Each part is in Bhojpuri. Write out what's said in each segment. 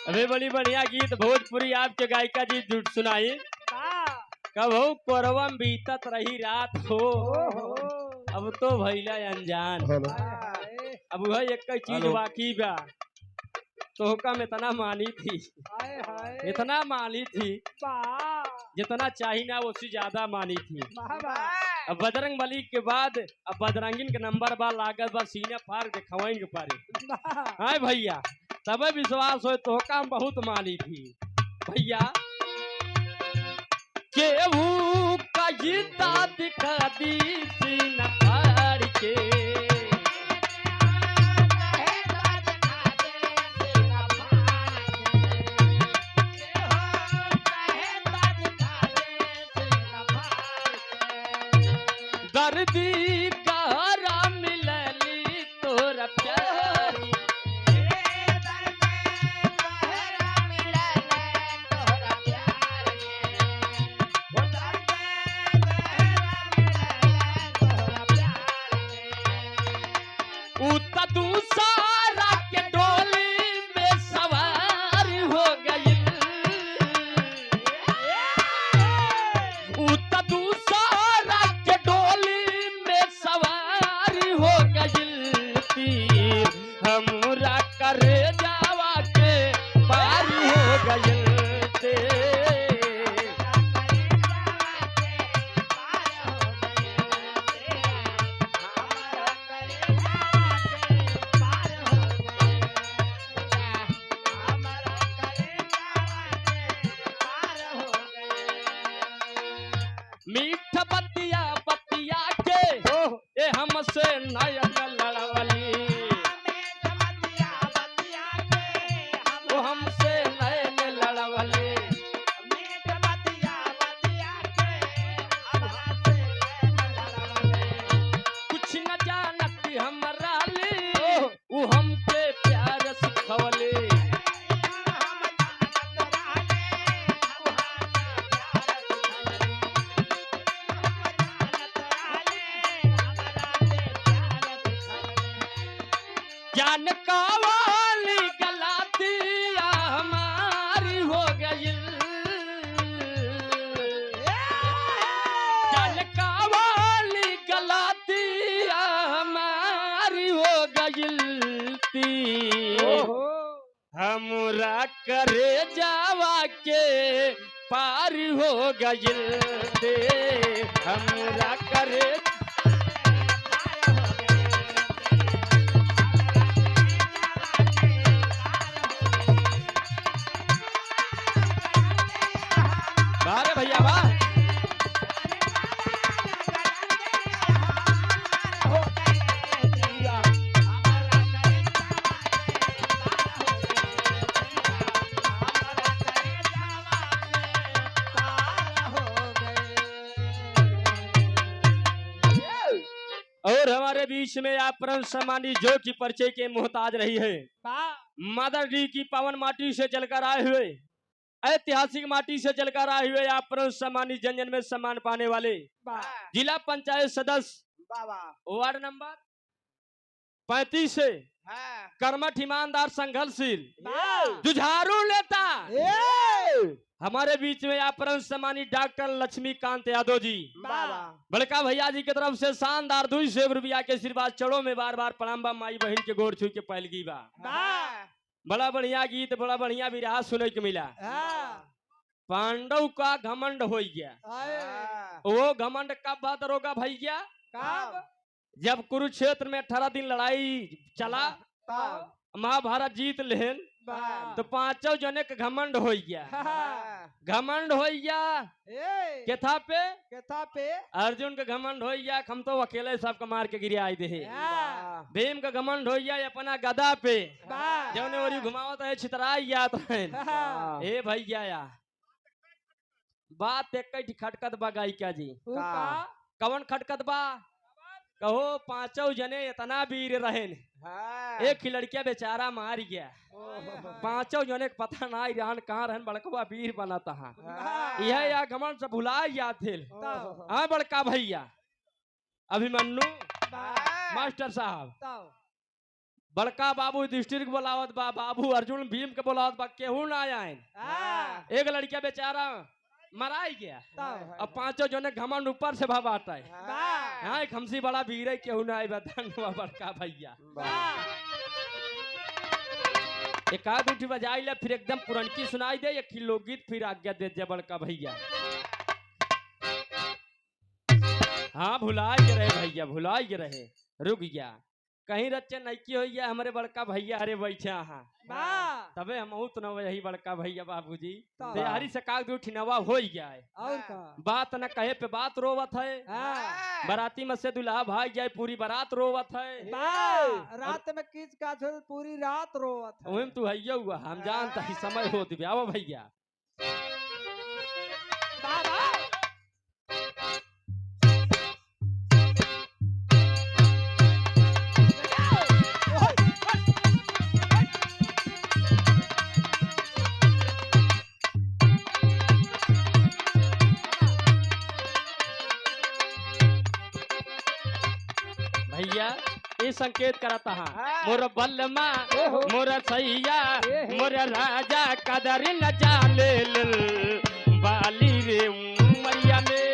अबे बड़ी बढ़िया गीत भोजपुरी आपके गायिका जी जुट सुनाई। कब हो कोरवा में बीतत रही रात हो, अब तो भैला अनजान। अब वह एक चीज बाकी बा, तोहका में इतना मानी थी, इतना मानी थी, जितना चाहिए ना उससे ज्यादा मानी थी। अब बजरंग बली के बाद अब बजरंगिन के नंबर बा लागत बा सीने पार दिखवाएंगे पारे। हाँ भैया तबे विश्वास हो तोहका में बहुत मानी थी भैया। केहू का जिंदा दिखा दी सीना फाड़ के, दर्दी गहरा मिलली तोरा प्यार, दूसरा के डोली में सवार हो गई, दूसरा के डोली में सवार हो गई, हमरा करे जावा के पार हो गई। मीठ बतिया बतिया के ए हमसे नयन लड़वली, वो हमसे नयन लड़वली, कुछ न जानती हमरा ली, वो हमके प्यार सिखवली, जान का वाली गलतियां हमारी हो गई, जान का वाली गलतियां हमारी हो गई, हमरा करे जावा के पार हो गई, हमरा करे बारे भैया वाह। और हमारे बीच में आप परम सम्मानी जो की परिचय के मोहताज रही है, मदर डी की पावन माटी से चलकर आए हुए, ऐतिहासिक माटी से चलकर आए हुए आप परम सम्मानी जन जन में सम्मान पाने वाले जिला पंचायत सदस्य वार्ड नंबर 35 से कर्मठ ईमानदार संघर्षशील जुझारू नेता हमारे बीच में आप परम सम्मानी डॉक्टर लक्ष्मीकांत यादव जी, बड़का भैया जी की तरफ से शानदार 200 रुपया के आशीर्वाद चढ़ो में बार बार प्रणाम बा, माई बहन के गोर छू के पहलगी बा। बड़ा बढ़िया गीत बड़ा बढ़िया विराह सुने के मिला। पांडव का घमंड हो गया, वो घमंड कब बात रोगा भैया, जब कुरुक्षेत्र में 18 दिन लड़ाई चला, महाभारत जीत लेन तो पांचों जने के घमंड हो गया, घमंड हो गया केथा पे अर्जुन का घमंड हो गया, हम तो अकेले सबका मार के गिरा दे। भीम का घमंड हो गया अपना गदा पे, जौने वरी घुमावत है छितराई जात है। ए भैया बात एक खटकत बा गायिका जी, कवन खटकत बा कहो, पांचों जने इतना वीर रहे, एक ही लड़किया बेचारा मार गया, पांचों जने पता ना ईरान कहाँ रहन, बड़कवा वीर बना था, यह या घमंड से भुला जाते। हाँ बड़का भैया अभिमन्यु मास्टर साहब बड़का बाबू युधिष्ठिर के बोलावत बा, बाबू अर्जुन भीम के बोलावत बा, केहू ना आए। एक लड़का बेचारा मराई गया, अब पांचों जने घमंड ऊपर से भाबाता है। हाँ खमसी बड़ा वीर है, केहू ना आए धन्यवाद बड़का भैया। एक आध उठी बजाई ले, फिर एकदम पुरनकी सुनाई दे, एक लोकगीत फिर आज्ञा दे दे बड़का भैया। हाँ भुलाए के रहे भैया, भुलाए के रहे, रुक गया कहीं रच्चे नैकी हो गया हमारे बड़का भैया। अरे बैठे हाँ तबे हम तो न यही बड़का भैया बाबूजी तैयारी से काग दू ठिनवा हो गया है। और का बात न कहे पे बात रोवत है, बाराती में से दुल्हा भाग जाए पूरी बारात रोवत है। रात में किच का पूरी रात रोवत है। वही तू हैया हुआ हम जानता ही समय हो दिव्या आओ भैया। भैया ये संकेत करता हाँ मोर बल्लमा मोर सैया मोर राजा कदर न जाने बाली रे उमरिया में।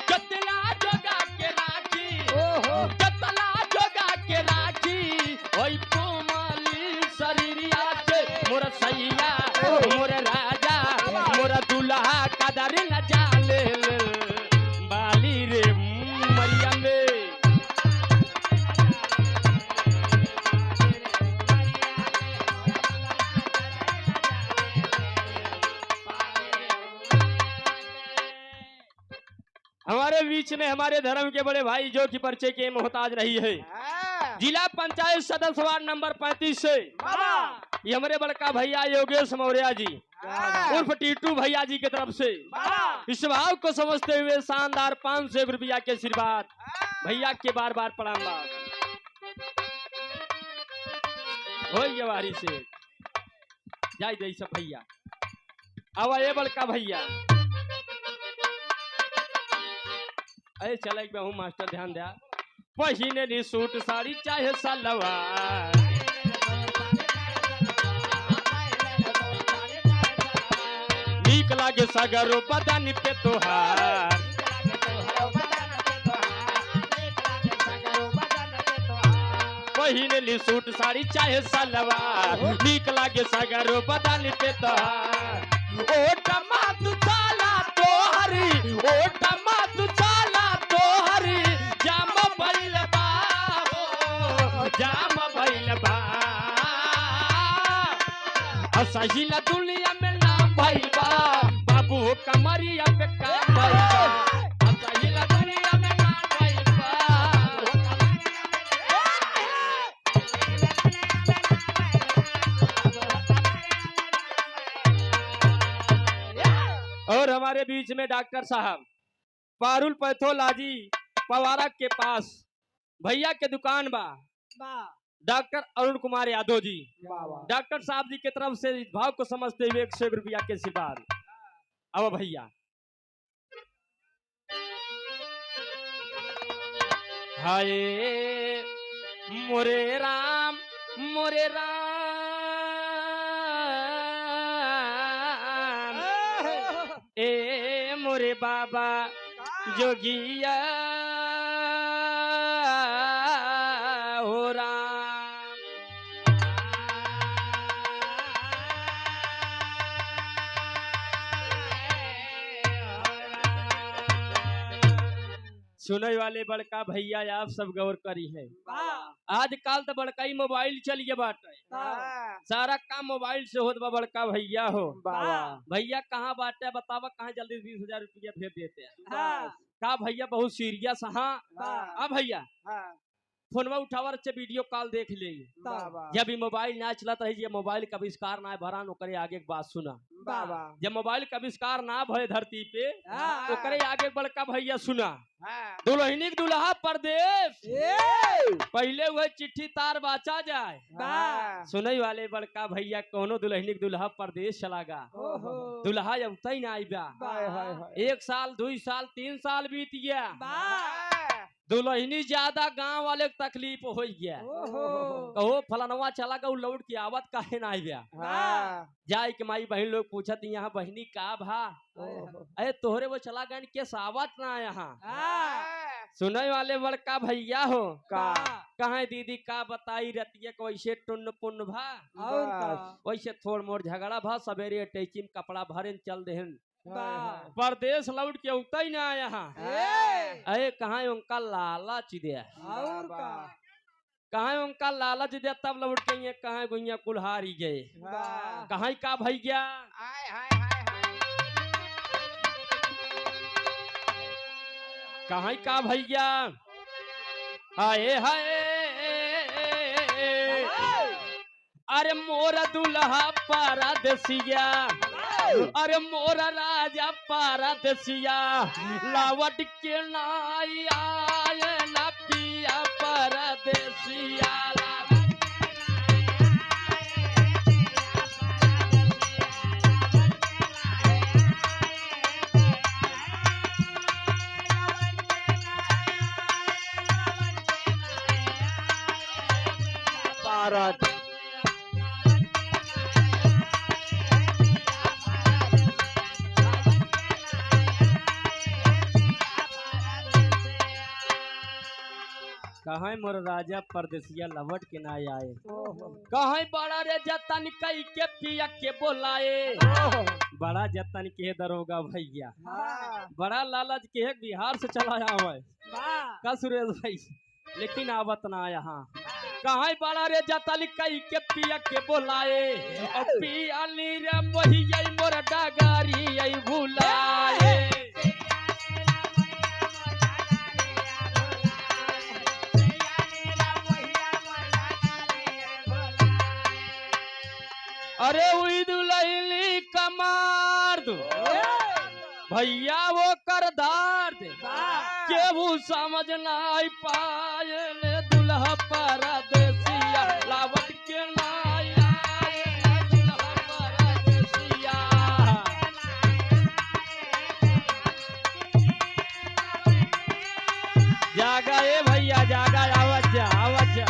कतला जोगा के राखी, कतला जोगा के राखी ओई कोमली शरीरिया के मोर सैया मोर राजा मोर दुल्हा कदर न जाने बाली रे उमरिया में। हमारे बीच में हमारे धर्म के बड़े भाई जो कि परिचय के मोहताज नहीं है, जिला पंचायत सदस्य वार्ड नंबर 35 से ये हमारे बड़का भैया योगेश मौर्य जी उर्फ टीटू भैया जी की तरफ से इस भाव को समझते हुए शानदार 500 रुपया के आशीर्वाद भैया के बार बार प्रणाम हो ये वारी से जाय दे सब भैया। अब ये बड़का भैया अरे चल हूँ मास्टर ध्यान दिया पहिने नी सूट साड़ी चाहे सलवार नीक लागे सगरो बदन पे तोहार पहिने नी सूट साड़ी चाहे सलवार नीक लागे सगरो बदन पे तोहार। ओ टमाट साला तोहरी ओ टमाट साला तोहरी जाम भइल बा हो जाम भइल बा असहिला दुनिया में नाम भइल बा बाबू कमरिया पे काम भइल बा असहिला दुनिया में नाम भइल बा। और हमारे बीच में डॉक्टर साहब पारुल पैथोलॉजी पवारा के पास भैया के दुकान बा डॉक्टर अरुण कुमार यादव जी, डॉक्टर साहब जी की तरफ से इस भाव को समझते हुए 100 रुपया के आशीर्वाद। अब भैया हाय मोरे राम मोरे राम ए मोरे बाबा जोगिया हो राम। सुनने वाले बड़का भैया आप सब गौर करी है आजकल तो बड़का ही मोबाइल चलिए बाटे सारा काम मोबाइल से होत बा बड़का भैया हो भैया कहाँ बाटे बतावा कहाँ जल्दी 20,000 रुपया भेज देते हैं का भैया बहुत सीरियस। हाँ भैया फोनवा उठावर से वीडियो कॉल देख ले। बाबा जब ये मोबाइल ना चलत रही, ये मोबाइल का आविष्कार ना भरा ओकरे आगे एक बात सुना। बाबा जब मोबाइल का आविष्कार ना भय धरती पे, हाँ। ओकरे आगे बड़का भैया सुना। हाँ। दुल्हनी के दुल्हा परदेश, ए पहले वह चिट्ठी तार बाचा जाए। बा सुनई वाले बड़का भैया कोनो दुल्हनी के दुल्हा परदेश चला गा, ओहो दुल्हा अब तई ना आई बा। हाय हाय हाय 1 साल 2 साल 3 साल बीत गया, बा दुल्हनी ज्यादा गांव वाले के तकलीफ हो गया। ओहो कहो फलानवा चला गऊ लौट की आवत काहे ना आई बा। हाँ। जाए के माई बहन लोग पूछत यहाँ बहनी का भा, ओहो अरे तोहरे वो चला गए के सावत ना यहाँ। हाँ। सुनने वाले बड़का भैया हो का कहा दीदी का बताई रतिया को वैसे टुन्न पुन्न भा, और का वैसे थोड़ मोड़ झगड़ा भा, सवेरे अटैची में कपड़ा भरे चल देहन बा परदेश लौट के उतई ना यहाँ। ए अरे कहा उनका लालच दे, और का कहा उनका लालच दे, तब लौट के ये कहा गुइया कुल्हारी गए। बा कहा का भैया हाय हाय हाय कहा का भैया आए हाय। अरे मोरा दुल्हा परदेसिया, अरे मोरा राजा परदेसिया, लावट के नाई आए ना पिया परदेसिया। भारत कहा मोर राजा परदेसिया लवट के ना आए, ओहो कहा बड़ा रे जतन कई के पिया के बोलाए। ओहो बड़ा जतन के दरोगा भैया, हाँ। बड़ा लालच के है, बिहार से चला आवे बा का सुरेश भाई, लेकिन आवत ना यहाँ। कहा बड़ा रे जतन कई के पिया के बोलाए, और पियाली रे मोहिया मोर डगारी आई भुलाए। अरे उई दुलैली कमार दो भैया वो करदार दे, केहू समझ ना आई पाए दुल्हा परदेसिया, लावट के ना आए दुल्हा परदेसिया। जागा ए भैया जागा, आवत जा आवत जा।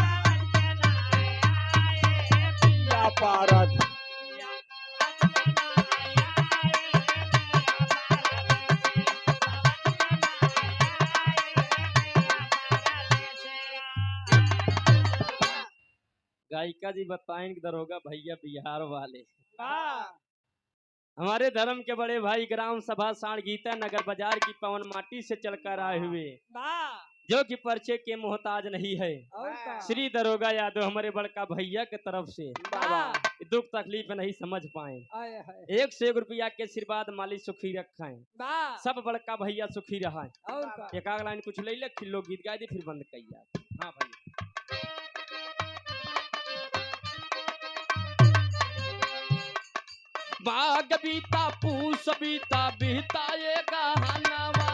भारत गायिका जी बताएं कि दरोगा भैया बिहार वाले, बा हमारे धर्म के बड़े भाई ग्राम सभा साण गीता नगर बाजार की पवन माटी से चलकर आए हुए, बा जो कि परिचय के मोहताज नहीं है। और का श्री दरोगा यादव हमारे बड़का भैया के तरफ से बाबा दुख तकलीफ नहीं समझ पाए, आए हाय 1 से 1 रुपया के आशीर्वाद मालिक सुखी रखें, बा सब बड़का भैया सुखी रहा। और का एक आग लाइन कुछ ले ले, फिर लोग गीत गाए दी, फिर बंद कहिया। हाँ भैया बाग बीता पूस बीता बिताएगा हनवा,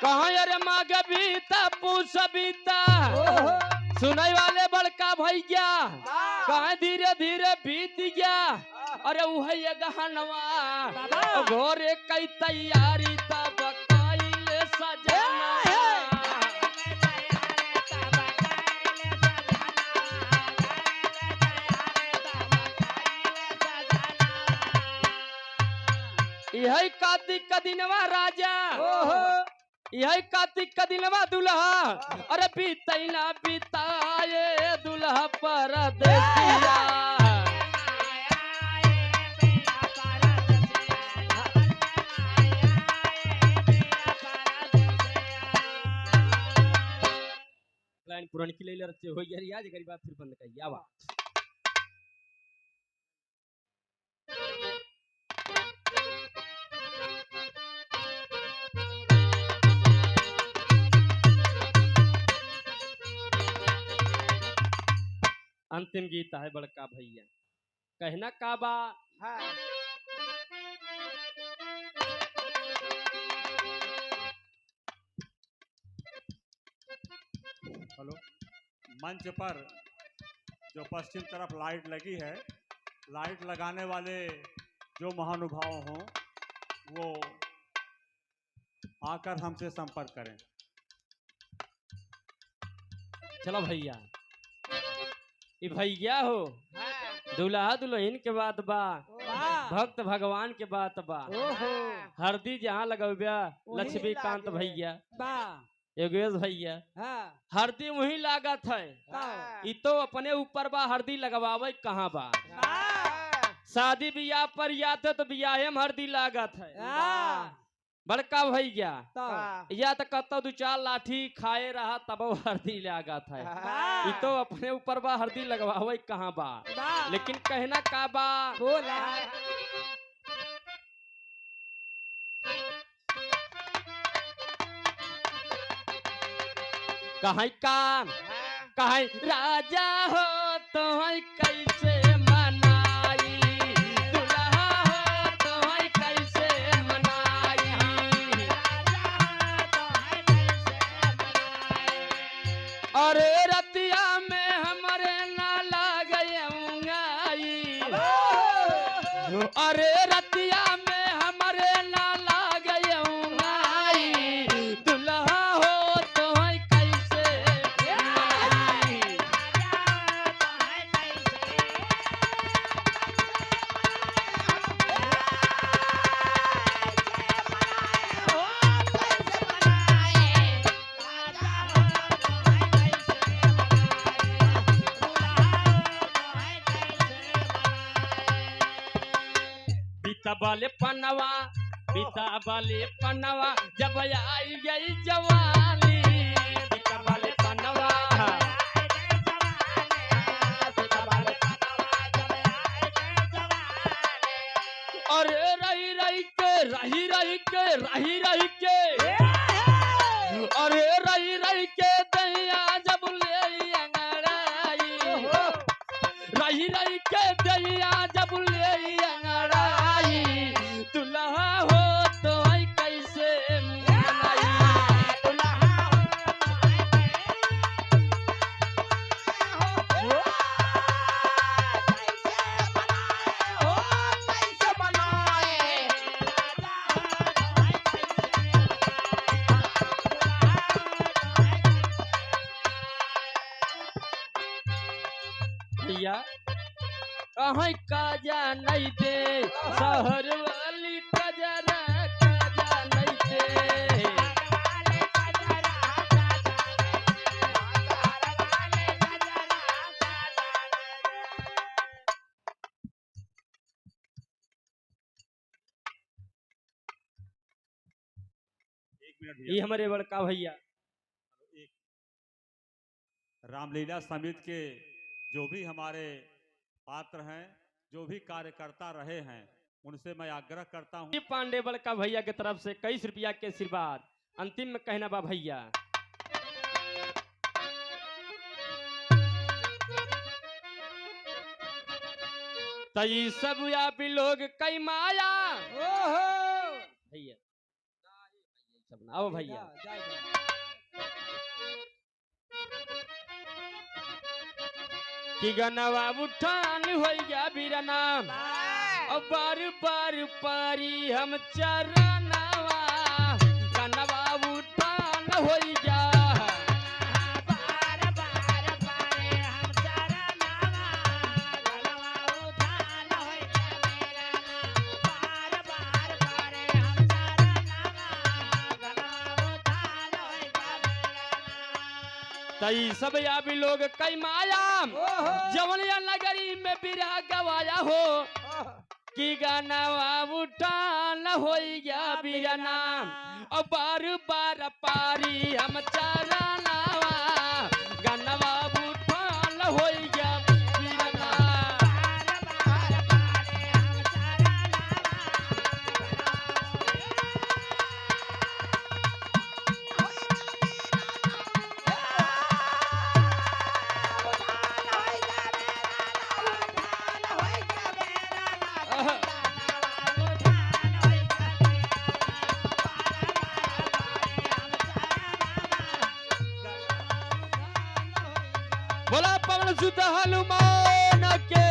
कहाँ अरे माग बीता पूस बीता। सुनाई वाले बड़का भैया कहाँ धीरे धीरे बीत गया, अरे वह गहनवा घोरे कई तैयारी तब काइले सजना। यही कार्तिक का दिनवा राजा, यही कार्तिक का दिनवा दुल्हा, अरे बीतैना बीताए दुल्हा परदेसिया। लाइन पुरानी की ले ले रचे हो गया आज गरीब बात, फिर बंद करिए आवा। अंतिम गीत है बड़का भैया, कहना का बा। हाँ। हेलो, मंच पर जो पश्चिम तरफ लाइट लगी है, लाइट लगाने वाले जो महानुभाव हों वो आकर हमसे संपर्क करें। चलो भैया, ये भैया हो, हाँ। दुल्हा दुल्हन के बात बा, वाह। भक्त भगवान के बात बा। ओहो। हरदी जहाँ लगाव्या वहीं लक्ष्मीकांत लागे। भैया, वाह। योगेश भैया, हाँ। हरदी वही लागत है। हाँ। ई तो अपने ऊपर बा, हरदी लगवावे कहाँ बा। वाह। शादी ब्याह पर या तो ब्याहे में हरदी लागत है। वाह। बड़का भैया तो या तो कतो दू चार लाठी खाए रहा तब हरदी लागत है। ई तो अपने ऊपर बा, हरदी लगवावे कहाँ बा। वाह। लेकिन कहना का बा, बोला। कहीं काम कहीं राजा हो तो कैसे मनाई, दुल्हा हो तो कैसे मनाई। अरे रतिया में हमारे ना लागे उंगाई, अरे रतिया में हमारे ना लागे उंगाई, दुल्हा हो तो कैसे मनाई। बीता बाले पनवा जब आई गई जवानी, बीता बाले पनवा। अरे रही रही के रही रही के रही रही के, अरे रही रही के दैया जब ले अंगड़ाई, रही रही के दैया जब ले अंगड़ाई, दुल्हा हो तो कैसे मनाई। भैया कहीं काजा नहीं दे, शहर वाली कजरा काजा नहीं दे। एक मिनट ये भैया, हमारे बड़का भैया, एक रामलीला समिति के जो भी हमारे पात्र हैं, जो भी कार्यकर्ता रहे हैं, उनसे मैं आग्रह करता हूं। ये पांडे बड़का भैया की तरफ से 21 रुपया के आशीर्वाद। अंतिम में कहना बा भैया, तई सब या भी लोग कई माया। ओहो। भैया सब ना आओ भैया, कि गनवा उठान हो गया बीरना, अब बार बार पारी हम चरनवा, गनवा उठान हो गया। तई सब या भी लोग कई माया, जवनिया नगरी में बिरहा गवाया हो, कि गानवा उठान हो गया बीरना, और बार बार पारी हम चरनवा, गानवा उठान हो गया बीरना। बोला पवन सुत हनुमान के